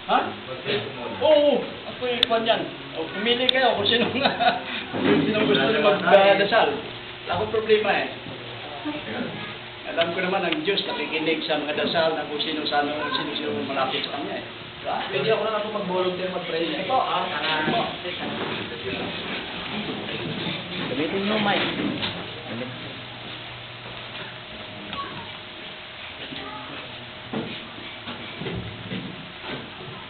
Ha? Oo, ako yung kwan yan. O, pumili kayo kung sino nga. Kung sino gusto nyo magdasal. Wala akong problema eh. Alam ko naman ang Diyos nakikinig sa mga dasal na kung sino malapit sa Kanya eh. Diba? Pwede ako na mag-volunteer mag-pray niya. Ito, Gamitin mo, Mike.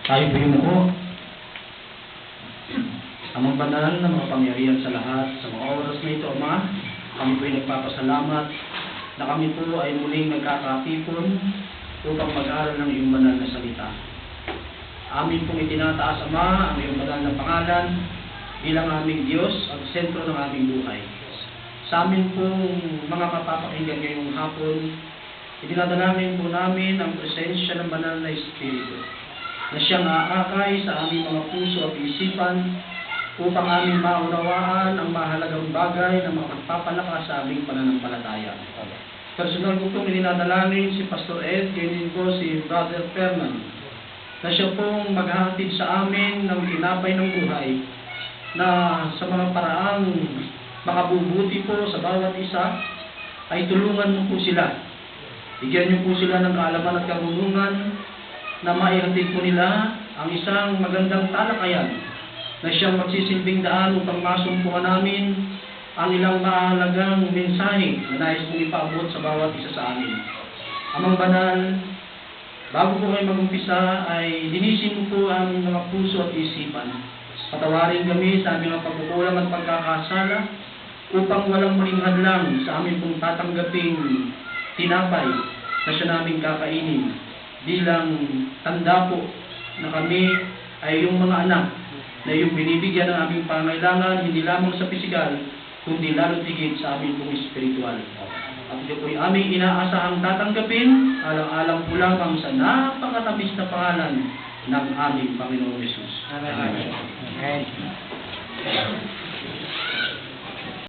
Tayo po yung mo. Amang banal na mga pangyarihan sa lahat, sa mga oras na ito, Ama, kami po ay nagpapasalamat na kami po ay muling nagkakatipon upang mag-aral ng iyong banal na salita. Amin pong itinataas, Ama, ang iyong banal na pangalan bilang aming Diyos at sentro ng aming buhay. Sa amin pong mga kapapakinggan ngayong hapon, idinadalangin po namin ang presensya ng banal na Espiritu na siyang aakay sa aming mga puso at isipan upang aming maunawaan ang mahalagang bagay na magpapalakas sa aming pananampalataya. Personal ko pong idinadalangin si Pastor Ed, ganyan po si Brother Fernan, na siya pong maghahatid sa amin ng tinapay ng buhay na sa mga paraang makabubuti po sa bawat isa, ay tulungan mo po sila. Bigyan niyo po sila ng kaalaman at karunungan na maihatid po nila ang isang magandang talakayan na siyang magsisilbing daan upang masumpungan namin ang ilang mahalagang mensahe na nais mong ipaabot sa bawat isa sa amin. Amang banal, bago po kayo mag-umpisa ay linisin mo po ang mga puso at isipan. Patawarin kami sa aming mga pagkukulang at pagkakasala upang walang muling hadlang sa amin pong tatanggaping tinapay na siya namin kakainin bilang tanda po na kami ay yung mga anak na yung binibigyan ng aming pangailangan hindi lamang sa pisikal kundi lalo higit sa aming pong espiritual. At ito po'y aming inaasahang tatanggapin alang-alang po lamang sa napakatamis na pangalan ng aming Panginoong Jesus. Amen. Amen.